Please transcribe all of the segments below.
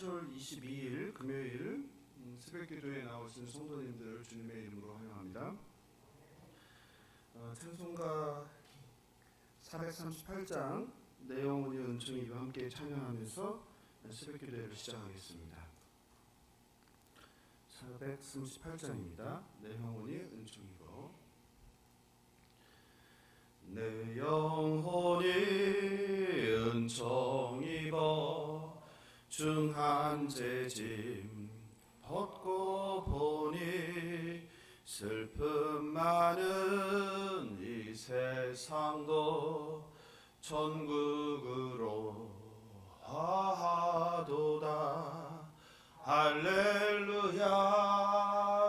7월 22일 금요일 새벽기도에 나오신 성도님들 주님의 이름으로 환영합니다. 찬송가 438장 내 영혼이 은총이와 함께 찬양하면서 새벽기도회를 시작하겠습니다. 438장입니다. 내 영혼이 은총이고 내 영혼이 은총이고 중한 죄짐 벗고 보니 슬픔 많은 이 세상도 천국으로 화하도다. 할렐루야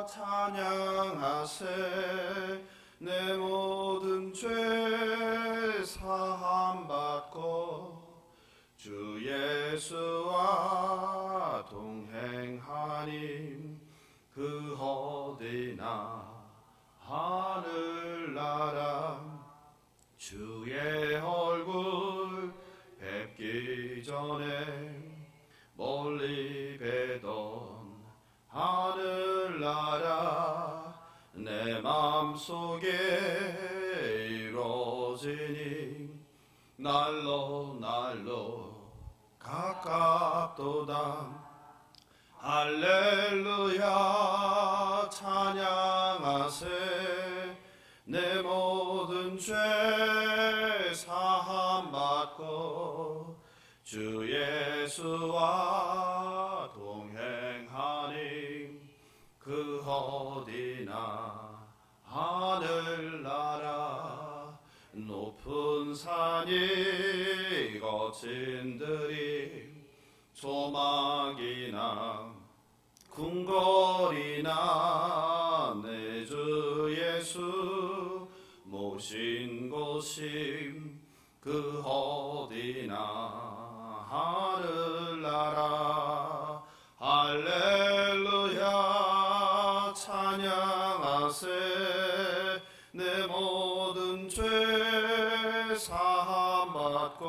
찬양하세. 내 모든 죄 사함받고 주 예수와 동행하니 그 어디나 하늘나라. 주의 얼굴 뵙기 전에 멀리 뵈던 하늘나라 내 맘속에 이루어지니 날로 가깝도다. 할렐루야 찬양하세. 내 모든 죄 사함받고 주 예수와 동행하니 그 어디나 하늘나라. 높은 산이 거친 들이 조막이나 궁궐이나 내 주 예수 모신 곳이 그 어디나 하늘나라. 할렐루야 찬양하세. 내 모든 죄 사함받고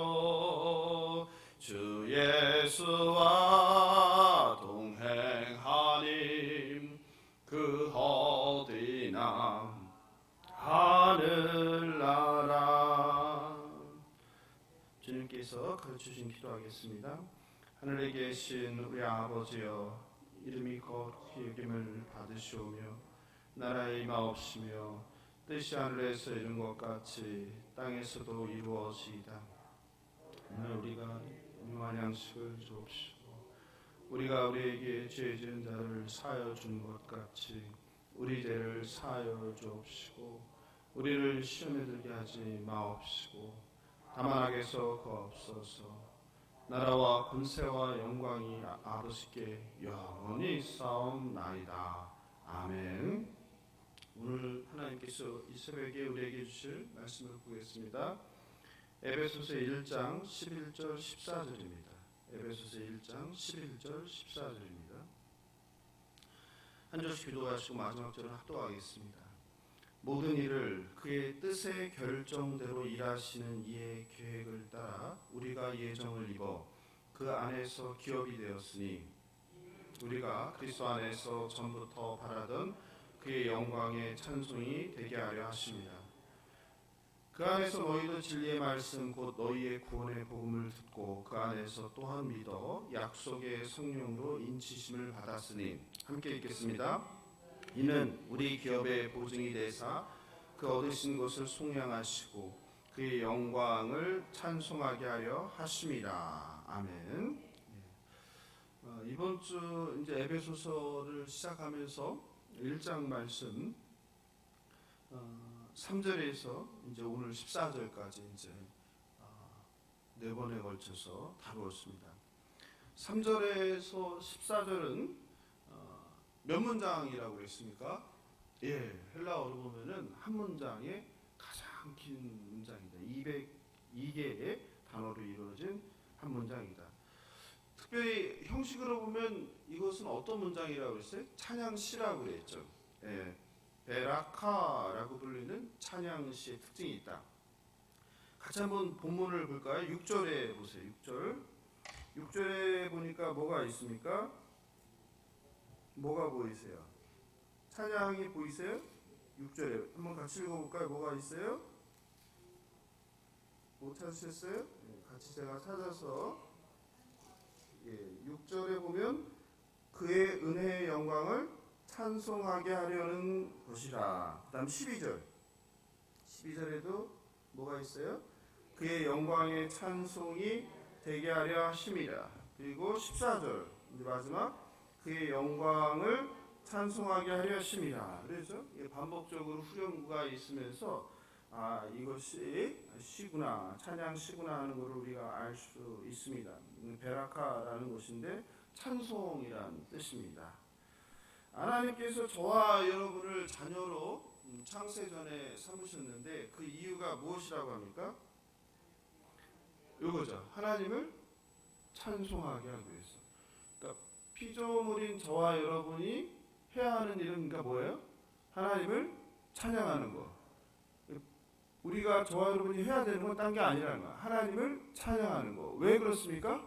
주 예수와 동행하니 그 어디나 하늘나라. 주님께서 가르쳐주신 기도하겠습니다. 하늘에 계신 우리 아버지여, 이름이 거룩히 여김을 받으시오며 나라의 임하옵시며 뜻이 하늘에서 이룬 것 같이 땅에서도 이루어지이다. 오늘 우리가 일용할 양식을 주옵시고 우리가 우리에게 죄 지은 자를 사하여 준 것 같이 우리 죄를 사하여 주옵시고 우리를 시험에 들게 하지 마옵시고 다만 악에서 구하옵소서. 나라와 권세와 영광이 아버지께 영원히 싸움나이다. 아멘. 오늘 하나님께서 이 새벽에 우리에게 주실 말씀을 보겠습니다. 에베소서 1장 11절 14절입니다. 에베소서 1장 11절 14절입니다. 한 절씩 기도하시고 마지막 절을 합독하겠습니다. 모든 일을 그의 뜻의 결정대로 일하시는 이의 계획을 따라 우리가 예정을 입어 그 안에서 기업이 되었으니 우리가 그리스도 안에서 전부터 바라던 그의 영광의 찬송이 되게 하려 하십니다. 그 안에서 너희도 진리의 말씀 곧 너희의 구원의 복음을 듣고 그 안에서 또한 믿어 약속의 성령으로 인치심을 받았으니. 함께 읽겠습니다. 이는 우리 기업의 보증이 되사 그 얻으신 것을 속량하시고 그의 영광을 찬송하게 하려 하심이라. 아멘. 이번 주 이제 에베소서를 시작하면서 1장 말씀 3절에서 이제 오늘 14절까지 이제 4번에 걸쳐서 다루었습니다. 3절에서 14절은 몇 문장이라고 그랬습니까? 예, 헬라어로 보면은 한 문장에 가장 긴 문장이다. 202개의 단어로 이루어진 한 문장이다. 특별히 형식으로 보면 이것은 어떤 문장이라고 했어요? 찬양시라고 그랬죠. 예, 베라카라고 불리는 찬양시의 특징이 있다. 같이 한번 본문을 볼까요? 6절에 보세요. 6절에 보니까 보니까 뭐가 있습니까? 뭐가 보이세요? 찬양이 보이세요? 6절에 한번 같이 읽어볼까요? 뭐가 있어요? 못 찾으셨어요? 같이 제가 찾아서 6절에 보면 그의 은혜의 영광을 찬송하게 하려는 것이라. 그 다음 12절에도 뭐가 있어요? 그의 영광의 찬송이 되게 하려 하심이라. 그리고 14절 이제 마지막 그의 영광을 찬송하게 하려 하심이라. 그래서 반복적으로 후렴구가 있으면서 이것이 시구나, 찬양 시구나 하는 것을 우리가 알 수 있습니다. 베라카라는 것인데 찬송이라는 뜻입니다. 하나님께서 저와 여러분을 자녀로 창세전에 삼으셨는데 그 이유가 무엇이라고 합니까? 이거죠. 하나님을 찬송하게 하기 위해서. 그러니까 피조물인 저와 여러분이 해야 하는 일은 그러니까 뭐예요? 하나님을 찬양하는 거. 우리가 저와 여러분이 해야 되는 건 딴 게 아니라는 거야. 하나님을 찬양하는 거. 왜 그렇습니까?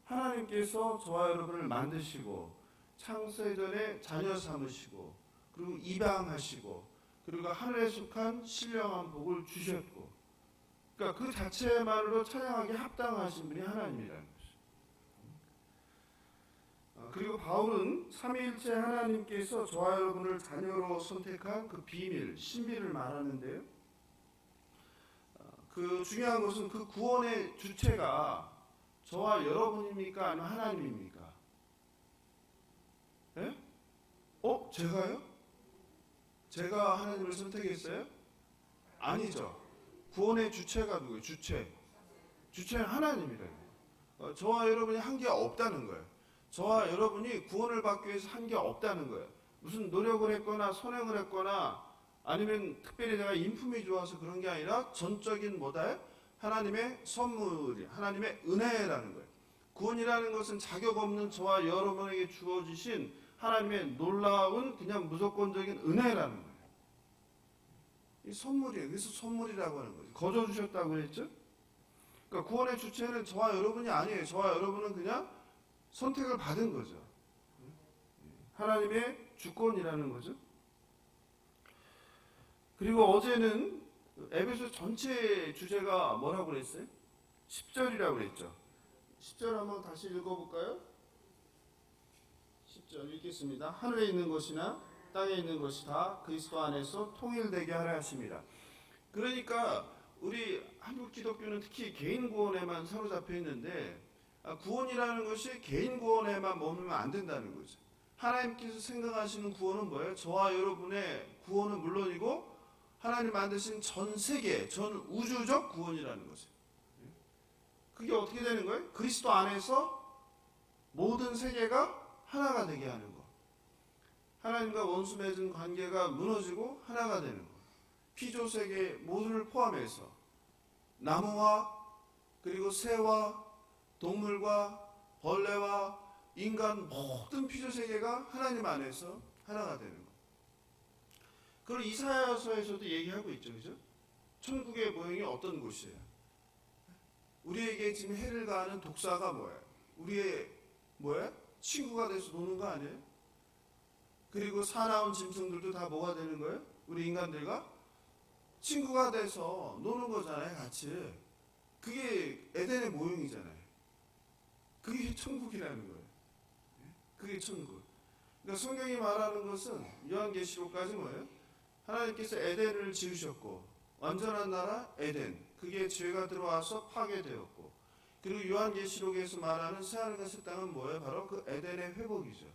하나님께서 저와 여러분을 만드시고 창세전에 자녀 삼으시고 그리고 입양하시고 그리고 하늘에 속한 신령한 복을 주셨고, 그러니까 그 자체만으로 찬양하기 합당하신 분이 하나님이라는 것이죠. 그리고 바울은 삼위일체 하나님께서 저와 여러분을 자녀로 선택한 그 비밀, 신비를 말하는데요. 그 중요한 것은 그 구원의 주체가 저와 여러분입니까? 아니면 하나님입니까? 예? 제가요? 제가 하나님을 선택했어요? 아니죠. 구원의 주체가 누구예요? 주체는 하나님이래요. 저와 여러분이 한 게 없다는 거예요. 저와 여러분이 구원을 받기 위해서 한 게 없다는 거예요. 무슨 노력을 했거나 선행을 했거나 아니면 특별히 내가 인품이 좋아서 그런 게 아니라 전적인 뭐다? 하나님의 선물이, 하나님의 은혜라는 거예요. 구원이라는 것은 자격 없는 저와 여러분에게 주어지신 하나님의 놀라운 그냥 무조건적인 은혜라는 거예요. 이 선물이에요. 그래서 선물이라고 하는 거죠. 거저 주셨다고 그랬죠? 그러니까 구원의 주체는 저와 여러분이 아니에요. 저와 여러분은 그냥 선택을 받은 거죠. 하나님의 주권이라는 거죠. 그리고 어제는 에베소 전체 주제가 뭐라고 그랬어요? 10절이라고 그랬죠. 10절 한번 다시 읽어볼까요? 10절 읽겠습니다. 하늘에 있는 것이나 땅에 있는 것이 다 그리스도 안에서 통일되게 하려 하십니다. 그러니까 우리 한국 기독교는 특히 개인 구원에만 사로잡혀 있는데 구원이라는 것이 개인 구원에만 머물면 안 된다는 거죠. 하나님께서 생각하시는 구원은 뭐예요? 저와 여러분의 구원은 물론이고 하나님 만드신 전 세계, 전 우주적 구원이라는 거죠. 그게 어떻게 되는 거예요? 그리스도 안에서 모든 세계가 하나가 되게 하는 거. 하나님과 원수 맺은 관계가 무너지고 하나가 되는 거. 피조 세계 모두를 포함해서 나무와 그리고 새와 동물과 벌레와 인간 모든 피조 세계가 하나님 안에서 하나가 되는 거. 그걸 이사야서에서도 얘기하고 있죠, 그죠? 천국의 모형이 어떤 곳이에요? 우리에게 지금 해를 가하는 독사가 뭐예요? 우리의 뭐예요? 친구가 돼서 노는 거 아니에요? 그리고 사나운 짐승들도 다 뭐가 되는 거예요? 우리 인간들과 친구가 돼서 노는 거잖아요, 같이. 그게 에덴의 모형이잖아요. 그게 천국이라는 거예요. 그게 천국. 그러니까 성경이 말하는 것은 요한계시록까지 뭐예요? 하나님께서 에덴을 지으셨고 완전한 나라 에덴, 그게 죄가 들어와서 파괴되었고, 그리고 요한계시록에서 말하는 새하늘과 새 땅은 뭐예요? 바로 그 에덴의 회복이죠.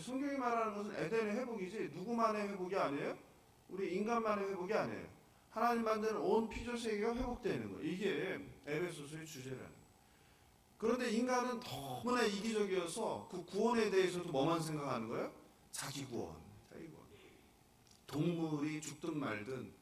성경이 말하는 것은 에덴의 회복이지 누구만의 회복이 아니에요? 우리 인간만의 회복이 아니에요. 하나님 만드는 온 피조 세계가 회복되는 거예요. 이게 에베소서의 주제라는 거예요. 그런데 인간은 너무나 이기적이어서 그 구원에 대해서도 뭐만 생각하는 거예요? 자기 구원. 동물이 죽든 말든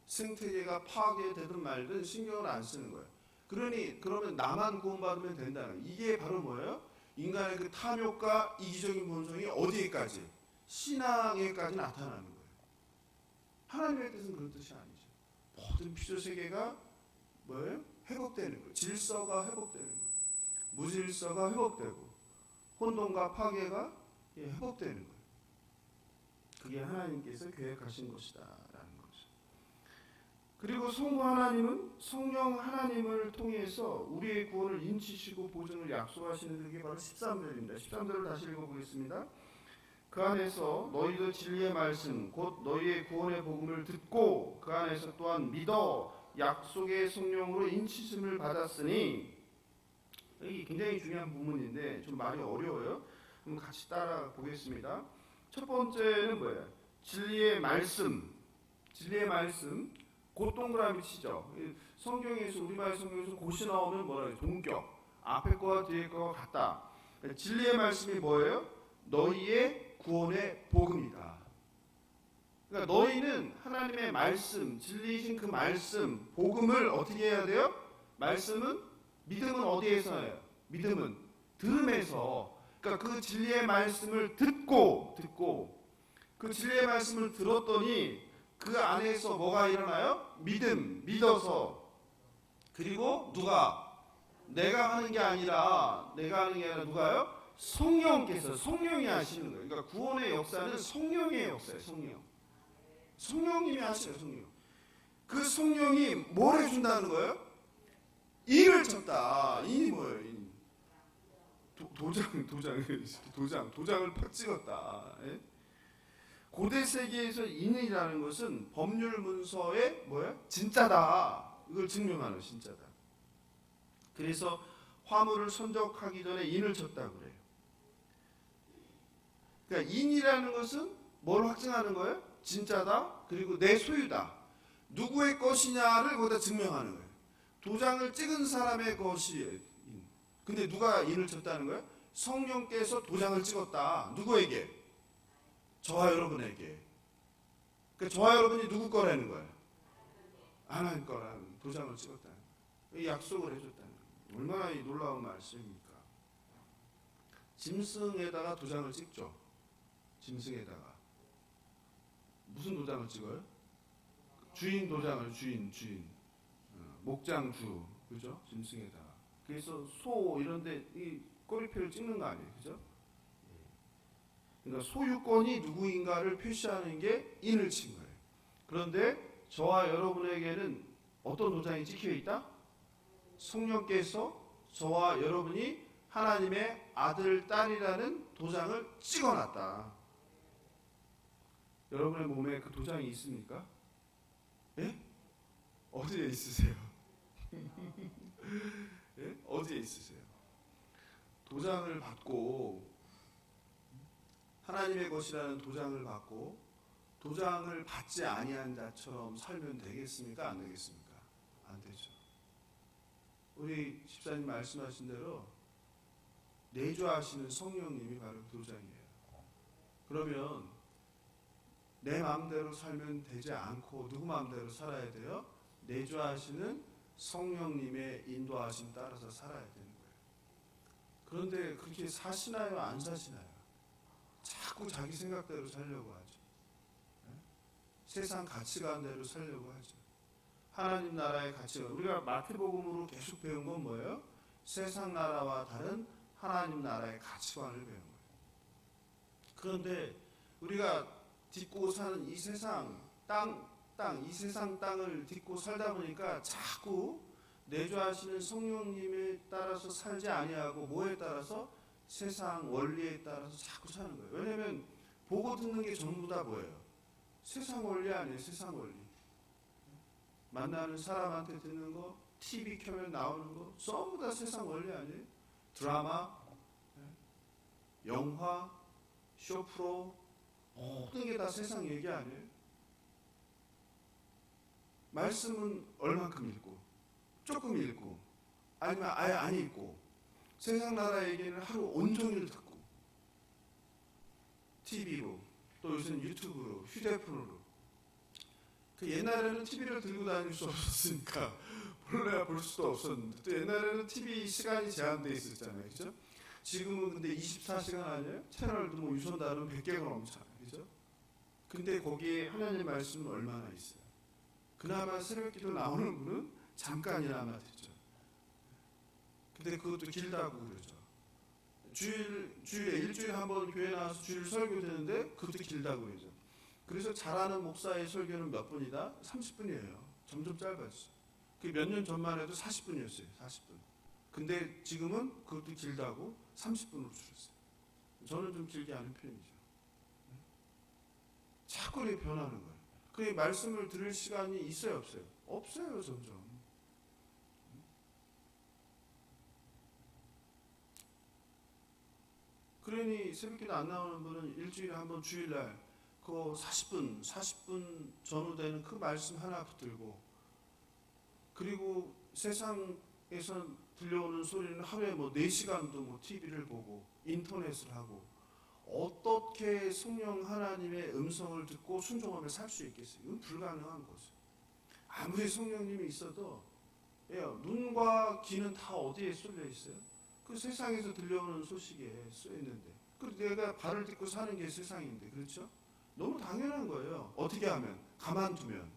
생태계가 파괴되든 말든 신경을 안 쓰는 거예요. 그러면 나만 구원받으면 된다는 거예요. 이게 바로 뭐예요? 인간의 그 탐욕과 이기적인 본성이 어디에까지? 신앙에까지 나타나는 거예요. 하나님의 뜻은 그런 뜻이 아니죠. 모든 피조 세계가 뭐예요? 회복되는 거예요. 질서가 회복되는 거예요. 무질서가 회복되고 혼돈과 파괴가 회복되는 거예요. 그게 하나님께서 계획하신 것이다라는 거죠. 그리고 성부 하나님은 성령 하나님을 통해서 우리의 구원을 인치시고 보증을 약속하시는 그게 바로 13절입니다. 13절을 다시 읽어보겠습니다. 그 안에서 너희도 진리의 말씀 곧 너희의 구원의 복음을 듣고 그 안에서 또한 믿어 약속의 성령으로 인치심을 받았으니, 이게 굉장히 중요한 부분인데 좀 말이 어려워요. 그럼 같이 따라 보겠습니다. 첫 번째는 뭐예요? 진리의 말씀. 진리의 말씀. 곧 동그라미 치죠. 성경에서, 우리말 성경에서 곧이 나오면 뭐라 해요? 동격. 앞에 거와 뒤에 거와 같다. 진리의 말씀이 뭐예요? 너희의 구원의 복음이다. 그러니까 너희는 하나님의 말씀, 진리이신 그 말씀, 복음을 어떻게 해야 돼요? 말씀은, 믿음은 어디에서 해요? 믿음은 들음에서. 그러니까 그 진리의 말씀을 듣고 그 진리의 말씀을 들었더니 그 안에서 뭐가 일어나요? 믿어서. 그리고 누가? 내가 하는 게 아니라 누가요? 성령이 하시는 거예요. 그러니까 구원의 역사는 성령의 역사예요. 성령님이 하시는 성령. 그 성령이 뭘 해준다는 거예요? 인을 쳤다. 인이 뭐예요? 인. 도장을 팍 찍었다. 예? 고대 세계에서 인이라는 것은 법률 문서의 뭐예요? 진짜다. 이걸 증명하는 진짜다. 그래서 화물을 선적하기 전에 인을 쳤다고 그래요. 그러니까 인이라는 것은 뭘 확증하는 거예요? 진짜다. 그리고 내 소유다. 누구의 것이냐를 거기다 증명하는 거예요. 도장을 찍은 사람의 것이에요. 근데 누가 인을 쳤다는 거예요? 성령께서 도장을 찍었다. 누구에게? 저와 여러분에게. 그러니까 저와 여러분이 누구 거라는 거예요? 하나님 거라는 도장을 찍었다는 거예요. 약속을 해줬다는 거예요. 얼마나 놀라운 말씀입니까? 짐승에다가 도장을 찍죠. 짐승에다가 무슨 도장을 찍어요? 주인 도장을, 주인 목장주, 그죠? 짐승에다가. 그래서 소 이런데 이 꼬리표를 찍는 거 아니에요, 그죠? 그러니까 소유권이 누구인가를 표시하는 게 인을 친 거예요. 그런데 저와 여러분에게는 어떤 도장이 찍혀 있다? 성령께서 저와 여러분이 하나님의 아들, 딸이라는 도장을 찍어놨다. 여러분의 몸에 그 도장이 있습니까? 예? 어디에 있으세요? 예? 어디에 있으세요? 도장을 받고, 하나님의 것이라는 도장을 받고 도장을 받지 아니한 자처럼 살면 되겠습니까? 안 되겠습니까? 안 되죠. 우리 집사님 말씀하신 대로 내주하시는 성령님이 바로 그 도장이에요. 그러면 내 마음대로 살면 되지 않고 누구 마음대로 살아야 돼요? 내주하시는 성령님의 인도하심 따라서 살아야 되는 거예요. 그런데 그렇게 사시나요? 안 사시나요? 자꾸 자기 생각대로 살려고 하죠. 세상 가치관대로 살려고 하죠. 하나님 나라의 가치관. 우리가 마태복음으로 계속 배운 건 뭐예요? 세상 나라와 다른 하나님 나라의 가치관을 배운 거예요. 그런데 우리가 딛고 사는 이 세상 이 세상 땅을 딛고 살다 보니까 자꾸 내주하시는 성령님에 따라서 살지 아니하고 뭐에 따라서? 세상 원리에 따라서 자꾸 사는 거예요. 왜냐하면 보고 듣는 게 전부 다 뭐예요? 세상 원리 아니에요. 세상 원리. 만나는 사람한테 듣는 거, TV 켜면 나오는 거 전부 다 세상 원리 아니에요? 드라마, 영화, 쇼프로 모든 게 다 세상 얘기 아니에요? 말씀은 얼만큼 읽고, 조금 읽고, 아니면 아예 안 읽고, 세상 나라 얘기는 하루 온종일 듣고, TV로, 또 요새는 유튜브로, 휴대폰으로. 그 옛날에는 TV를 들고 다닐 수 없었으니까 몰라야 볼 수도 없었는데, 또 옛날에는 TV 시간이 제한되어 있었잖아요, 그죠? 지금은 근데 24시간 아니에요? 채널도 뭐 유선 다른 100개가 넘잖아요, 그죠? 근데 거기에 하나님의 말씀은 얼마나 있어요? 그나마 새벽기도 나오는 분은 잠깐이나마 듣죠. 근데 그것도 길다고 그러죠. 주일에 일주일에 한 번 교회 나와서 주일 설교 되는데 그것도 길다고 그러죠. 그래서 잘하는 목사의 설교는 몇 분이다? 30분이에요. 점점 짧아졌어요. 그 몇 년 전만 해도 40분이었어요. 40분. 근데 지금은 그것도 길다고 30분으로 줄였어요. 저는 좀 길게 하는 편이죠. 자꾸 이렇게 변하는 거예요. 그 말씀을 들을 시간이 있어요, 없어요? 없어요, 점점. 그러니 새벽기도 안 나오는 분은 일주일에 한 번 주일날 그 40분 전후되는 그 말씀 하나 붙들고, 그리고 세상에서 들려오는 소리는 하루에 뭐 4시간도 뭐 TV를 보고 인터넷을 하고, 어떻게 성령 하나님의 음성을 듣고 순종하며 살 수 있겠어요? 이건 불가능한 거죠. 아무리 성령님이 있어도 눈과 귀는 다 어디에 쏠려 있어요? 그 세상에서 들려오는 소식에 쏘여 있는데, 그 내가 발을 딛고 사는 게 세상인데, 그렇죠? 너무 당연한 거예요. 어떻게 하면? 가만두면.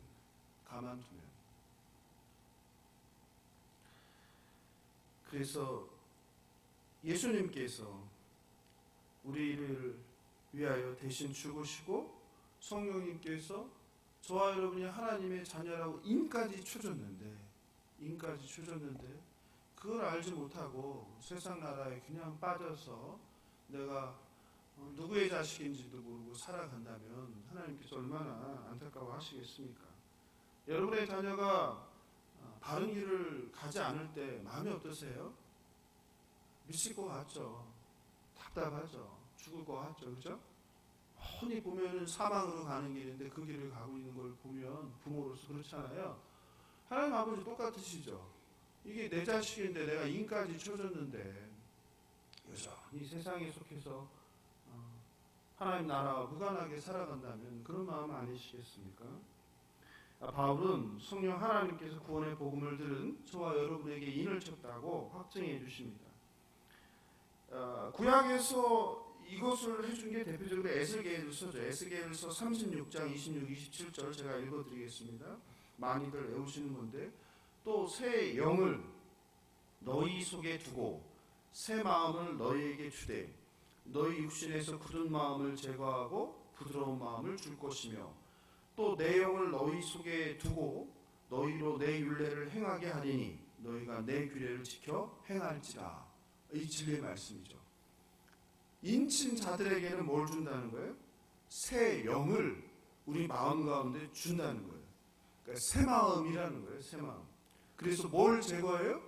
그래서 예수님께서 우리를 위하여 대신 죽으시고, 성령님께서 저와 여러분이 하나님의 자녀라고 인까지 쳐줬는데 그걸 알지 못하고 세상 나라에 그냥 빠져서 내가 누구의 자식인지도 모르고 살아간다면 하나님께서 얼마나 안타까워 하시겠습니까? 여러분의 자녀가 바른 길을 가지 않을 때 마음이 어떠세요? 미칠 것 같죠. 답답하죠. 죽을 것 같죠. 그죠? 흔히 보면은 사망으로 가는 길인데 그 길을 가고 있는 걸 보면 부모로서 그렇잖아요. 하나님 아버지 똑같으시죠. 이게 내 자식인데 내가 인까지 쳐줬는데 여전히 세상에 속해서 하나님 나라와 무관하게 살아간다면 그런 마음 아니시겠습니까? 바울은 성령 하나님께서 구원의 복음을 들은 저와 여러분에게 인을 쳤다고 확증해 주십니다. 구약에서 이것을 해준 게 대표적으로 에스겔서죠. 에스겔서 36장 26, 27절 제가 읽어드리겠습니다. 많이들 외우시는 건데, 또 새 영을 너희 속에 두고 새 마음을 너희에게 주되 너희 육신에서 굳은 마음을 제거하고 부드러운 마음을 줄 것이며, 또 내 영을 너희 속에 두고 너희로 내 율례를 행하게 하리니 너희가 내 규례를 지켜 행할지라. 이 진리의 말씀이죠. 인친 자들에게는 뭘 준다는 거예요? 새 영을 우리 마음 가운데 준다는 거예요. 그러니까 새 마음이라는 거예요. 새 마음. 그래서 뭘 제거해요?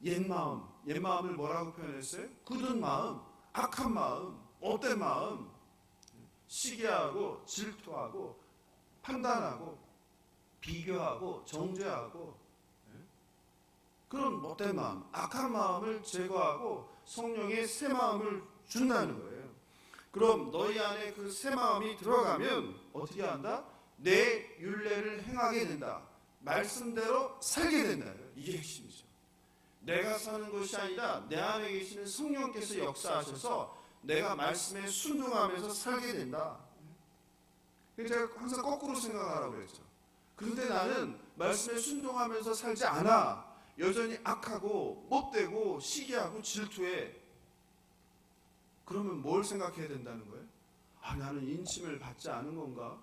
옛 마음을 뭐라고 표현했어요? 굳은 마음, 악한 마음, 못된 마음, 시기하고 질투하고 판단하고 비교하고 정죄하고 그런 못된 마음, 악한 마음을 제거하고 성령의 새 마음을 준다는 거예요. 그럼 너희 안에 그 새 마음이 들어가면 어떻게 한다? 내 율례를 행하게 된다. 말씀대로 살게 된다. 이게 핵심이죠. 내가 사는 것이 아니라 내 안에 계시는 성령께서 역사하셔서 내가 말씀에 순종하면서 살게 된다. 제가 항상 거꾸로 생각하라고 그랬죠. 그런데 나는 말씀에 순종하면서 살지 않아. 여전히 악하고 못되고 시기하고 질투해. 그러면 뭘 생각해야 된다는 거예요? 나는 인침을 받지 않은 건가?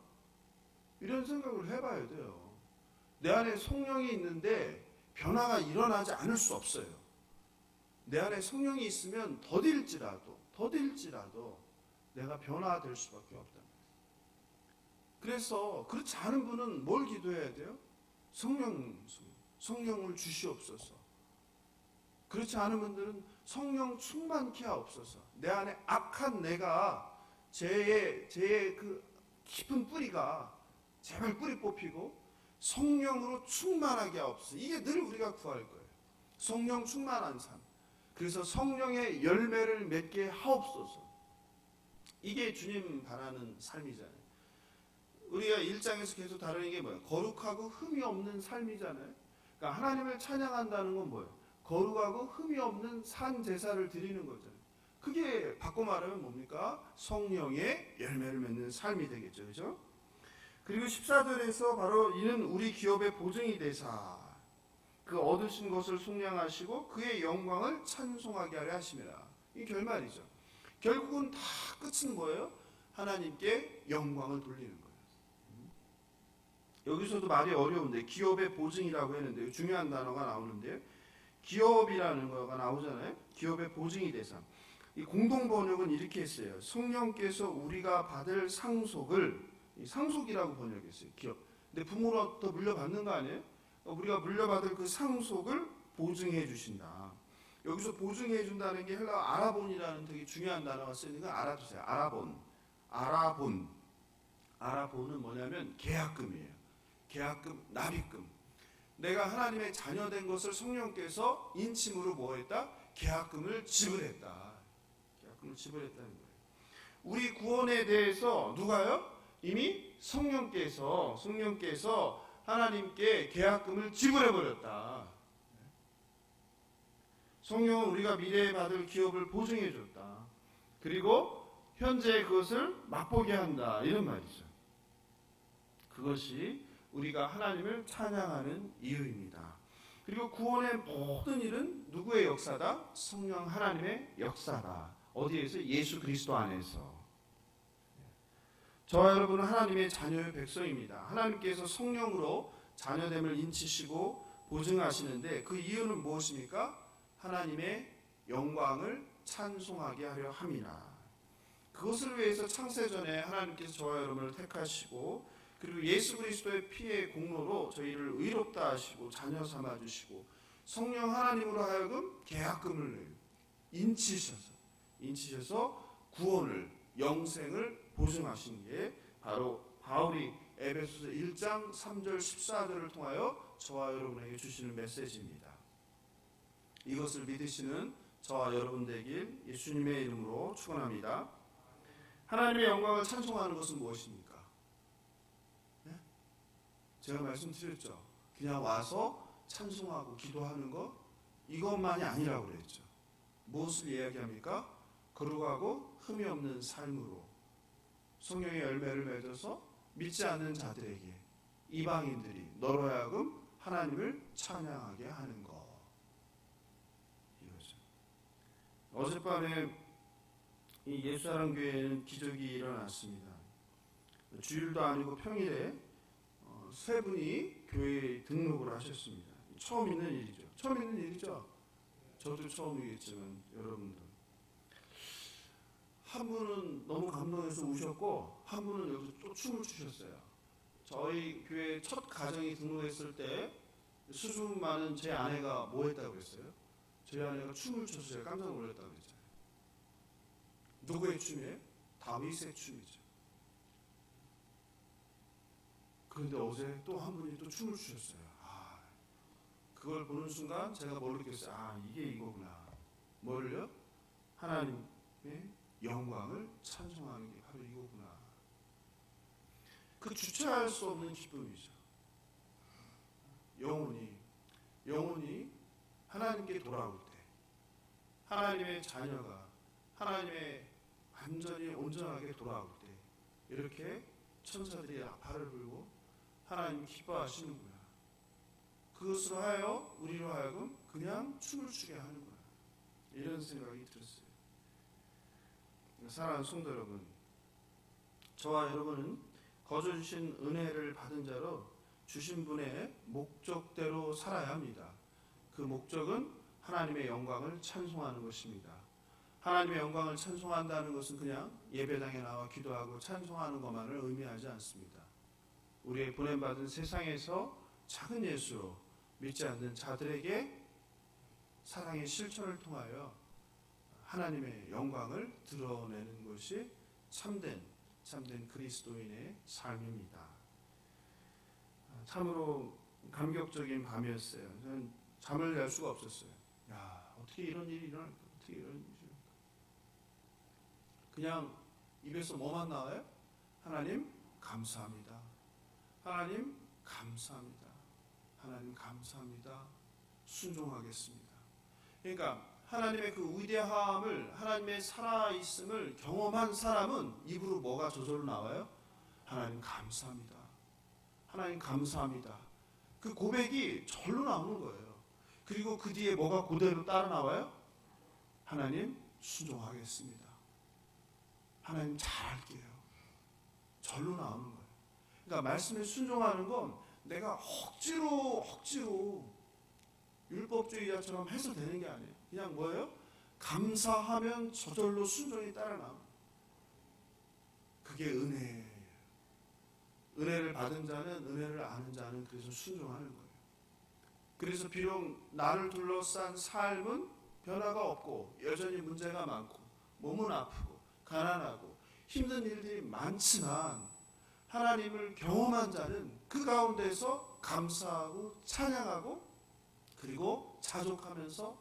이런 생각을 해봐야 돼요. 내 안에 성령이 있는데 변화가 일어나지 않을 수 없어요. 내 안에 성령이 있으면 더딜지라도 내가 변화될 수밖에 없다. 그래서 그렇지 않은 분은 뭘 기도해야 돼요? 성령을 주시옵소서. 그렇지 않은 분들은 성령 충만케 하옵소서. 내 안에 악한 내가 죄의 그 깊은 뿌리가 제발 뿌리 뽑히고 성령으로 충만하게 하옵소서. 이게 늘 우리가 구할 거예요. 성령 충만한 삶. 그래서 성령의 열매를 맺게 하옵소서. 이게 주님 바라는 삶이잖아요. 우리가 1장에서 계속 다루는 게 뭐예요? 거룩하고 흠이 없는 삶이잖아요. 그러니까 하나님을 찬양한다는 건 뭐예요? 거룩하고 흠이 없는 산 제사를 드리는 거잖아요. 그게 바꿔 말하면 뭡니까? 성령의 열매를 맺는 삶이 되겠죠. 그죠? 그리고 14절에서 바로 이는 우리 기업의 보증이 되사. 그 얻으신 것을 속량하시고 그의 영광을 찬송하게 하려 하심이라. 이 결말이죠. 결국은 다 끝은 뭐예요? 하나님께 영광을 돌리는 거예요. 여기서도 말이 어려운데 기업의 보증이라고 했는데 중요한 단어가 나오는데요. 기업이라는 거가 나오잖아요. 기업의 보증이 대상. 이 공동 번역은 이렇게 했어요. 성령께서 우리가 받을 상속을 상속이라고 번역했어요. 기업. 근데 부모로부터 물려받는 거 아니에요? 우리가 물려받을 그 상속을 보증해 주신다. 여기서 보증해 준다는 게 헬라 아라본이라는 되게 중요한 단어가 쓰이는 거 알아두세요. 아라본은 뭐냐면 계약금이에요. 계약금, 납입금. 내가 하나님의 자녀된 것을 성령께서 인침으로 뭐했다? 계약금을 지불했다. 계약금을 지불했다는 거예요. 우리 구원에 대해서 누가요? 이미 성령께서 하나님께 계약금을 지불해버렸다. 성령은 우리가 미래에 받을 기업을 보증해줬다. 그리고 현재 그것을 맛보게 한다. 이런 말이죠. 그것이 우리가 하나님을 찬양하는 이유입니다. 그리고 구원의 모든 일은 누구의 역사다? 성령 하나님의 역사다. 어디에서? 예수 그리스도 안에서. 저와 여러분은 하나님의 자녀의 백성입니다. 하나님께서 성령으로 자녀됨을 인치시고 보증하시는데 그 이유는 무엇입니까? 하나님의 영광을 찬송하게 하려 함이라. 그것을 위해서 창세전에 하나님께서 저와 여러분을 택하시고 그리고 예수 그리스도의 피의 공로로 저희를 의롭다 하시고 자녀 삼아 주시고 성령 하나님으로 하여금 계약금을 내요. 인치셔서 구원을, 영생을 보증하신 게 바로 바울이 에베소서 1장 3절 14절을 통하여 저와 여러분에게 주시는 메시지입니다. 이것을 믿으시는 저와 여러분 되길 예수님의 이름으로 축원합니다. 하나님의 영광을 찬송하는 것은 무엇입니까? 네? 제가 말씀드렸죠. 그냥 와서 찬송하고 기도하는 것 이것만이 아니라고 그랬죠. 무엇을 이야기합니까? 거룩하고 흠이 없는 삶으로 성령의 열매를 맺어서 믿지 않는 자들에게 이방인들이 너로 하여금 하나님을 찬양하게 하는 것. 이거죠. 어젯밤에 이 예수사랑교회에는 기적이 일어났습니다. 주일도 아니고 평일에 세 분이 교회에 등록을 하셨습니다. 처음 있는 일이죠. 저도 처음이겠지만 여러분들. 한 분은 너무 감동해서 우셨고 한 분은 여기서 또 춤을 추셨어요. 저희 교회 첫 가정이 등록했을 때 수줍음 많은 제 아내가 뭐 했다고 그랬어요? 저희 아내가 춤을 춰서 제가 깜짝 놀랐다고 그랬잖아요. 누구의 춤이에요? 다윗의 춤이죠. 그런데 어제 또 한 분이 또 춤을 추셨어요. 그걸 보는 순간 제가 뭘 느꼈어요? 이게 이거구나. 뭘요? 하나님의 영광을 찬송하는 게 바로 이거구나. 그 주체할 수 없는 기쁨이죠. 영혼이 하나님께 돌아올 때 하나님의 자녀가 하나님의 완전히 온전하게 돌아올 때 이렇게 천사들이 아파를 불고 하나님 기뻐하시는구나. 그것으로 하여 우리로 하여금 그냥 춤을 추게 하는구나. 이런 생각이 들었어요. 사랑하는 성도 여러분, 저와 여러분은 거저 주신 은혜를 받은 자로 주신 분의 목적대로 살아야 합니다. 그 목적은 하나님의 영광을 찬송하는 것입니다. 하나님의 영광을 찬송한다는 것은 그냥 예배당에 나와 기도하고 찬송하는 것만을 의미하지 않습니다. 우리의 보냄받은 세상에서 작은 예수로 믿지 않는 자들에게 사랑의 실천을 통하여 하나님의 영광을 드러내는 것이 참된 그리스도인의 삶입니다. 참으로 감격적인 밤이었어요. 저는 잠을 잘 수가 없었어요. 어떻게 이런 일이 일어날까? 어떻게 이런 일이 일어날까? 그냥 입에서 뭐만 나와요? 하나님 감사합니다. 하나님 감사합니다. 하나님 감사합니다. 순종하겠습니다. 그러니까 하나님의 그 위대함을, 하나님의 살아있음을 경험한 사람은 입으로 뭐가 저절로 나와요? 하나님 감사합니다. 하나님 감사합니다. 그 고백이 절로 나오는 거예요. 그리고 그 뒤에 뭐가 그대로 따라 나와요? 하나님 순종하겠습니다. 하나님 잘할게요. 절로 나오는 거예요. 그러니까 말씀에 순종하는 건 내가 억지로 율법주의자처럼 해서 되는 게 아니에요. 그냥 뭐예요? 감사하면 저절로 순종이 따라 나와요. 그게 은혜예요. 은혜를 받은 자는, 은혜를 아는 자는 그래서 순종하는 거예요. 그래서 비록 나를 둘러싼 삶은 변화가 없고 여전히 문제가 많고 몸은 아프고 가난하고 힘든 일들이 많지만 하나님을 경험한 자는 그 가운데서 감사하고 찬양하고 그리고 자족하면서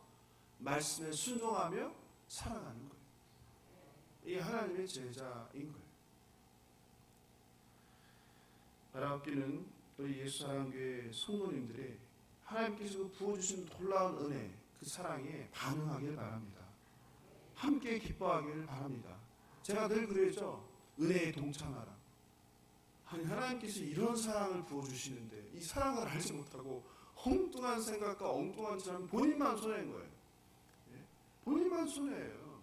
말씀에 순종하며 살아가는 거예요. 이게 하나님의 제자인 거예요. 바라옵기는 우리 예수사랑교회 성도님들이 하나님께서 부어주신 놀라운 은혜, 그 사랑에 반응하길 바랍니다. 함께 기뻐하길 바랍니다. 제가 늘 그러죠. 은혜에 동참하라. 아니, 하나님께서 이런 사랑을 부어주시는데 이 사랑을 알지 못하고 엉뚱한 생각과 엉뚱한 사람 본인만 손해인 거예요. 본인만 손해예요.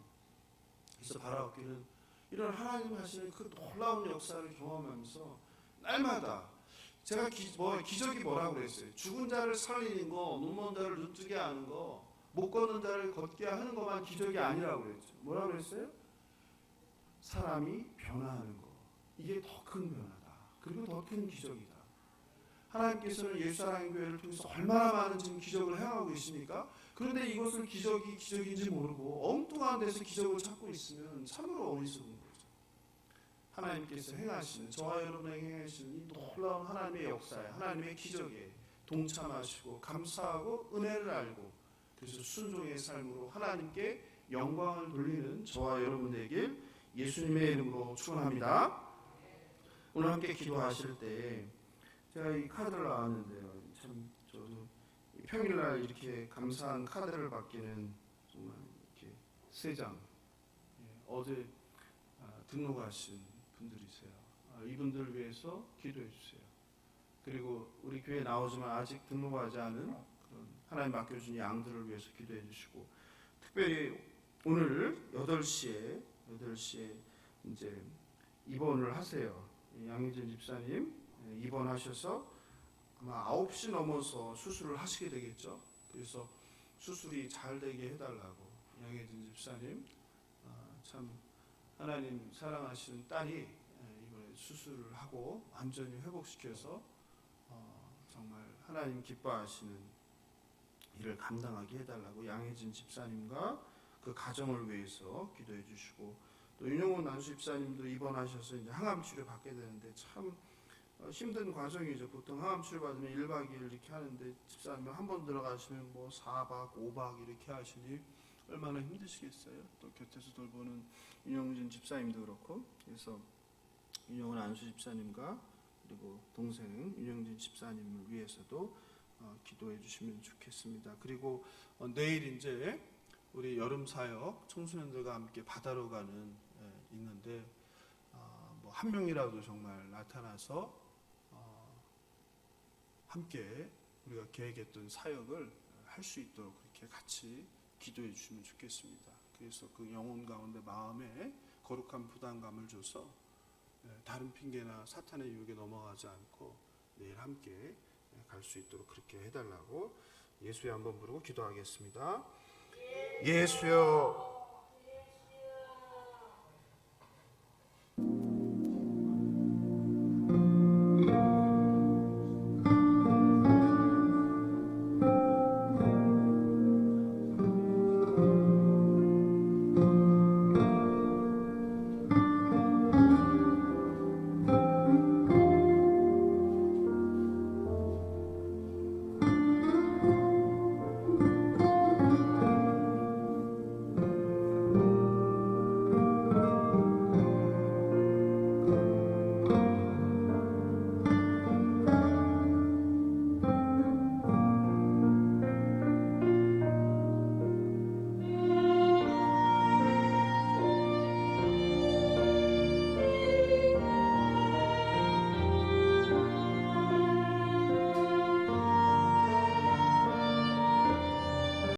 그래서 바라옵기는 이런 하나님 하시는 그 놀라운 역사를 경험하면서 날마다 제가 기적이 뭐라고 그랬어요? 죽은 자를 살리는 거, 눈먼 자를 눈뜨게 하는 거, 못 걷는 자를 걷게 하는 것만 기적이 아니라고 그랬죠. 뭐라고 그랬어요? 사람이 변화하는 거. 이게 더 큰 변화다. 그리고 더 큰 기적이다. 하나님께서는 예수사랑의 교회를 통해서 얼마나 많은 지금 기적을 행하고 계십니까? 그런데 이것을 기적인지 모르고 엉뚱한 데서 기적을 찾고 있으면 참으로 어리석은 거죠. 하나님께서 행하시는, 저와 여러분에게 행하시는 이 놀라운 하나님의 역사에, 하나님의 기적에 동참하시고 감사하고 은혜를 알고 그래서 순종의 삶으로 하나님께 영광을 돌리는 저와 여러분 되길 예수님의 이름으로 축원합니다. 오늘 함께 기도하실 때 제가 이 카드를 나왔는데요. 참 저도 평일날 이렇게 감사한 카드를 받기는 정말 이렇게 3장. 어제 등록하신 분들이세요. 이분들을 위해서 기도해 주세요. 그리고 우리 교회 나오지만 아직 등록하지 않은 그런 하나님 맡겨준 양들을 위해서 기도해 주시고, 특별히 오늘 8시에 이제 입원을 하세요. 양희진 집사님 입원하셔서 아마 9시 넘어서 수술을 하시게 되겠죠. 그래서 수술이 잘 되게 해달라고 양혜진 집사님, 참 하나님 사랑하시는 딸이 이번에 수술을 하고 완전히 회복시켜서 정말 하나님 기뻐하시는 일을 감당하게 해달라고 양혜진 집사님과 그 가정을 위해서 기도해 주시고, 또 윤용훈 난수 집사님도 입원하셔서 이제 항암 치료 받게 되는데 참 힘든 과정이죠. 보통 항암 치료 받으면 1박 2일 이렇게 하는데 집사님은 한 번 들어가시면 뭐 4박 5박 이렇게 하시니 얼마나 힘드시겠어요. 또 곁에서 돌보는 윤용진 집사님도 그렇고, 그래서 윤용훈 안수 집사님과 그리고 동생 윤용진 집사님을 위해서도 기도해 주시면 좋겠습니다. 그리고 내일 이제 우리 여름 사역 청소년들과 함께 바다로 가는 있는데 뭐 한 명이라도 정말 나타나서 함께 우리가 계획했던 사역을 할 수 있도록 그렇게 같이 기도해 주시면 좋겠습니다. 그래서 그 영혼 가운데 마음에 거룩한 부담감을 줘서 다른 핑계나 사탄의 유혹에 넘어가지 않고 내일 함께 갈 수 있도록 그렇게 해달라고 예수의 한번 부르고 기도하겠습니다. 예수여